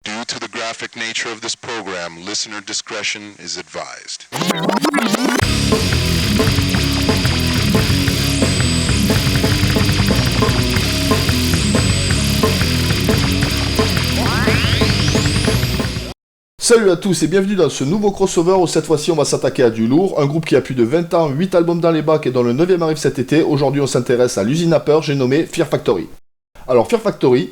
Due to the graphic nature of this program, listener discretion is advised. Salut à tous et bienvenue dans ce nouveau crossover où cette fois-ci on va s'attaquer à du lourd, un groupe qui a plus de 20 ans, 8 albums dans les bacs et dont le 9ème arrive cet été. Aujourd'hui on s'intéresse à l'usine à peur, j'ai nommé Fear Factory. Alors Fear Factory,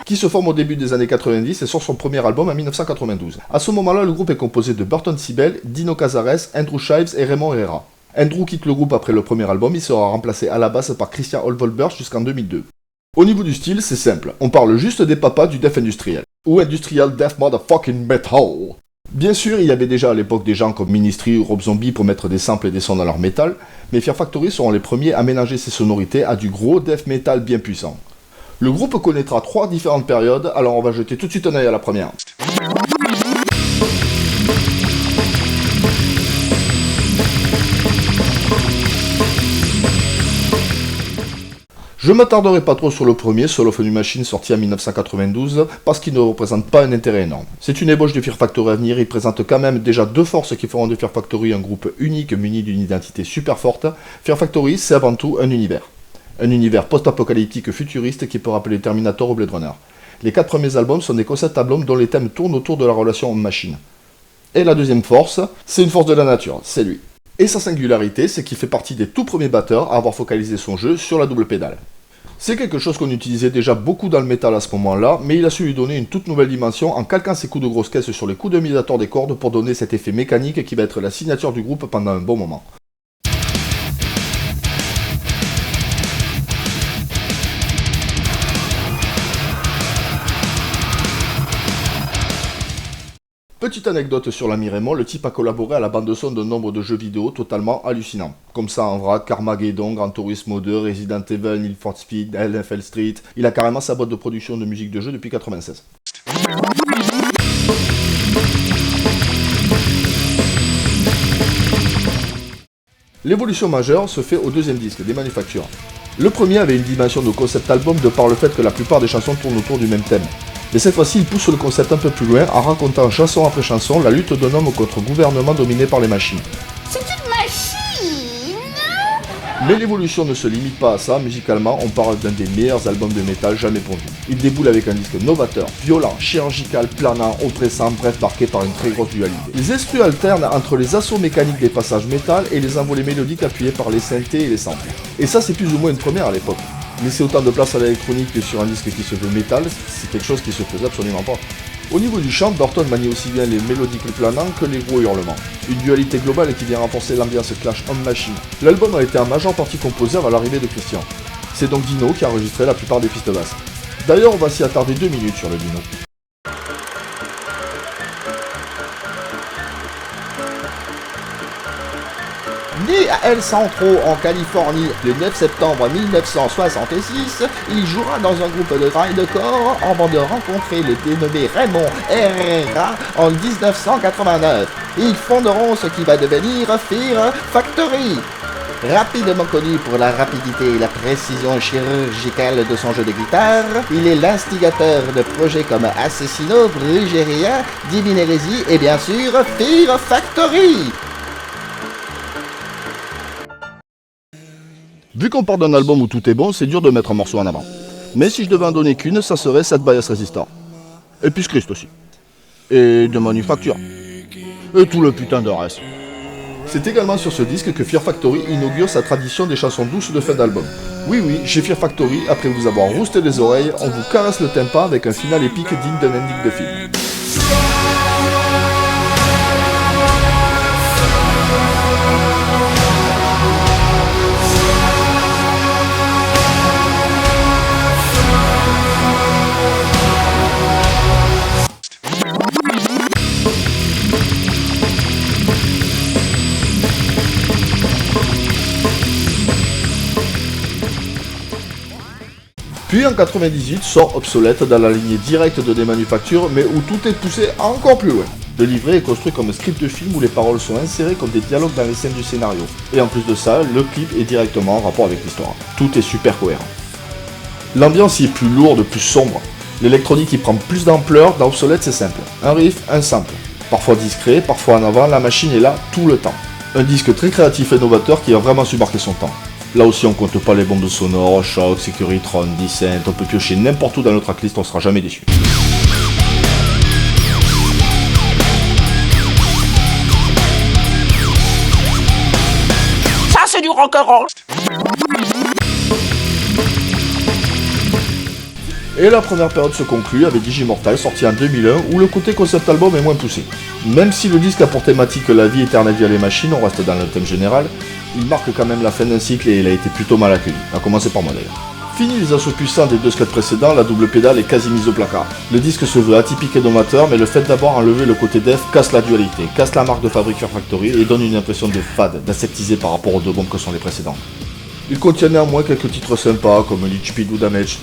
qui se forme au début des années 90 et sort son premier album en 1992. À ce moment-là, le groupe est composé de Burton Sibel, Dino Cazares, Andrew Shives et Raymond Herrera. Andrew quitte le groupe après le premier album, il sera remplacé à la basse par Christian Holvolber jusqu'en 2002. Au niveau du style, c'est simple, on parle juste des papas du death industriel, ou industrial death motherfucking metal. Bien sûr, il y avait déjà à l'époque des gens comme Ministry ou Rob Zombie pour mettre des samples et des sons dans leur métal, mais Fear Factory seront les premiers à mélanger ces sonorités à du gros death metal bien puissant. Le groupe connaîtra 3 différentes périodes, alors on va jeter tout de suite un œil à la première. Je m'attarderai pas trop sur le premier, Soul of a New Machine, sorti en 1992, parce qu'il ne représente pas un intérêt énorme. C'est une ébauche de Fear Factory à venir, il présente quand même déjà 2 forces qui feront de Fear Factory un groupe unique muni d'une identité super forte. Fear Factory, c'est avant tout un univers. Un univers post-apocalyptique futuriste qui peut rappeler Terminator ou Blade Runner. Les 4 premiers albums sont des concept albums dont les thèmes tournent autour de la relation homme-machine. Et la deuxième force, c'est une force de la nature, c'est lui. Et sa singularité, c'est qu'il fait partie des tout premiers batteurs à avoir focalisé son jeu sur la double pédale. C'est quelque chose qu'on utilisait déjà beaucoup dans le métal à ce moment-là, mais il a su lui donner une toute nouvelle dimension en calquant ses coups de grosse caisse sur les coups de médiator des cordes pour donner cet effet mécanique qui va être la signature du groupe pendant un bon moment. Petite anecdote sur l'ami Raymond, le type a collaboré à la bande-son d'un nombre de jeux vidéo totalement hallucinants. Comme ça en vrac, Carmageddon, Gran Turismo 2, Resident Evil, Need for Speed, NFL Street. Il a carrément sa boîte de production de musique de jeu depuis 1996. L'évolution majeure se fait au deuxième disque, des manufactures. Le premier avait une dimension de concept album de par le fait que la plupart des chansons tournent autour du même thème. Mais cette fois-ci, il pousse le concept un peu plus loin en racontant chanson après chanson la lutte d'un homme contre un gouvernement dominé par les machines. C'est une machine! Mais l'évolution ne se limite pas à ça, musicalement, on parle d'un des meilleurs albums de métal jamais pondus. Il déboule avec un disque novateur, violent, chirurgical, planant, oppressant, bref marqué par une très grosse dualité. Les instrus alternent entre les assauts mécaniques des passages métal et les envolées mélodiques appuyées par les synthés et les samples. Et ça c'est plus ou moins une première à l'époque. Laisser autant de place à l'électronique que sur un disque qui se veut métal, c'est quelque chose qui se faisait absolument pas. Au niveau du chant, Burton manie aussi bien les mélodiques planants que les gros hurlements. Une dualité globale qui vient renforcer l'ambiance clash homme-machine. L'album a été en majeure partie composé avant l'arrivée de Christian. C'est donc Dino qui a enregistré la plupart des pistes basses. D'ailleurs, on va s'y attarder 2 minutes sur le Dino. Né à El Centro, en Californie, le 9 septembre 1966, il jouera dans un groupe de grindcore avant de rencontrer le dénommé Raymond Herrera en 1989. Ils fonderont ce qui va devenir Fear Factory. Rapidement connu pour la rapidité et la précision chirurgicale de son jeu de guitare, il est l'instigateur de projets comme Assassino, Brugeria, Divine Heresy et bien sûr Fear Factory. Vu qu'on parle d'un album où tout est bon, c'est dur de mettre un morceau en avant. Mais si je devais en donner qu'une, ça serait Sad Bias Resistor. Et puis Christ aussi. Et de Manufacture. Et tout le putain de reste. C'est également sur ce disque que Fear Factory inaugure sa tradition des chansons douces de fin d'album. Oui, chez Fear Factory, après vous avoir rousté les oreilles, on vous caresse le tympan avec un final épique digne d'un ending de film. Puis en 98 sort Obsolete dans la lignée directe de des manufactures, mais où tout est poussé encore plus loin. Le livret est construit comme un script de film où les paroles sont insérées comme des dialogues dans les scènes du scénario. Et en plus de ça, le clip est directement en rapport avec l'histoire. Tout est super cohérent. L'ambiance y est plus lourde, plus sombre. L'électronique qui prend plus d'ampleur, d'obsolète c'est simple. Un riff, un sample. Parfois discret, parfois en avant, la machine est là tout le temps. Un disque très créatif et novateur qui a vraiment su marquer son temps. Là aussi on compte pas les bombes sonores, Shock, Securitron, Descent, on peut piocher n'importe où dans notre tracklist, on sera jamais déçu. Ça c'est du rock'n'roll. Et la première période se conclut avec Digimortal sorti en 2001 où le côté concept album est moins poussé. Même si le disque a pour thématique la vie éternelle via les machines, on reste dans le thème général, il marque quand même la fin d'un cycle et il a été plutôt mal accueilli, à commencer par moi d'ailleurs. Fini les assauts puissants des deux skates précédents, la double pédale est quasi mise au placard. Le disque se veut atypique et novateur, mais le fait d'avoir enlevé le côté def casse la dualité, casse la marque de fabrique Fear Factory et donne une impression de fade, d'insectisé par rapport aux deux bombes que sont les précédents. Il contient néanmoins quelques titres sympas comme Leech Speed ou Damage.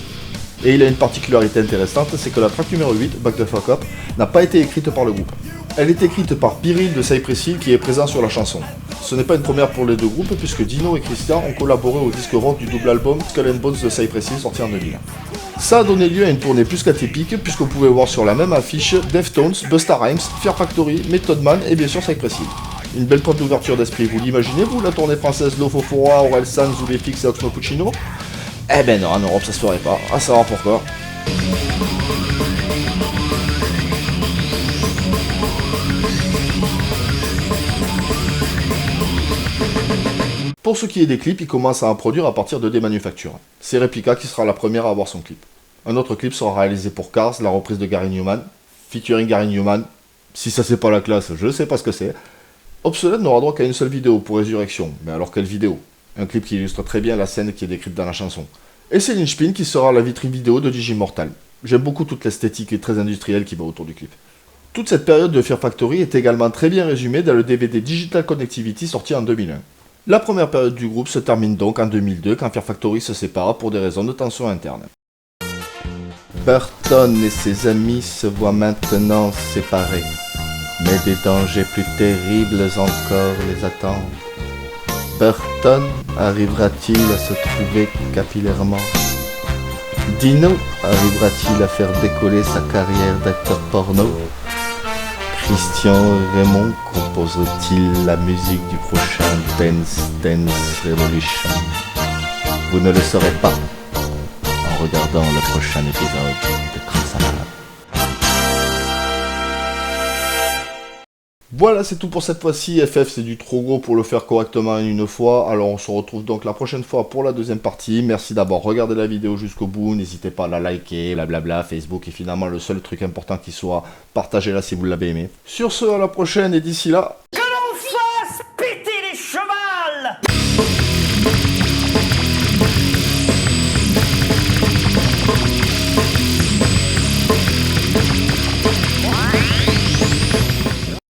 Et il a une particularité intéressante, c'est que la track numéro 8, Back the Fuck Up, n'a pas été écrite par le groupe. Elle est écrite par Biril de Cypress Hill qui est présent sur la chanson. Ce n'est pas une première pour les deux groupes puisque Dino et Christian ont collaboré au disque rock du double album Skull and Bones de Cypress Hill sorti en 2000. Ça a donné lieu à une tournée plus qu'atypique puisqu'on pouvait voir sur la même affiche Deftones, Busta Rhymes, Fear Factory, Method Man et bien sûr Cypress Hill. Une belle porte d'ouverture d'esprit, vous l'imaginez vous, la tournée française Lofofora, Aurel San, Zubefix et Oxmo Puccino? Eh ben non, en Europe ça se ferait pas, à savoir pourquoi. Pour ce qui est des clips, ils commencent à en produire à partir de des manufactures. C'est Replica qui sera la première à avoir son clip. Un autre clip sera réalisé pour Cars, la reprise de Gary Newman, featuring Gary Newman. Si ça c'est pas la classe, je sais pas ce que c'est. Obsolète n'aura droit qu'à une seule vidéo pour Résurrection, mais alors quelle vidéo? Un clip qui illustre très bien la scène qui est décrite dans la chanson. Et c'est Lynchpin qui sera la vitrine vidéo de Digimortal. J'aime beaucoup toute l'esthétique et très industrielle qui va autour du clip. Toute cette période de Fear Factory est également très bien résumée dans le DVD Digital Connectivity sorti en 2001. La première période du groupe se termine donc en 2002 quand Fear Factory se sépare pour des raisons de tension interne. Burton et ses amis se voient maintenant séparés, mais des dangers plus terribles encore les attendent. Burton arrivera-t-il à se trouver capillairement? Dino arrivera-t-il à faire décoller sa carrière d'acteur porno? Christian Raymond compose-t-il la musique du prochain Dance Revolution? Vous ne le saurez pas en regardant le prochain épisode de Crossover. Voilà, c'est tout pour cette fois-ci. FF, c'est du trop gros pour le faire correctement une fois. Alors, on se retrouve donc la prochaine fois pour la deuxième partie. Merci d'avoir regardé la vidéo jusqu'au bout. N'hésitez pas à la liker, la blabla. Facebook est finalement le seul truc important qui soit. Partagez-la si vous l'avez aimé. Sur ce, à la prochaine et d'ici là,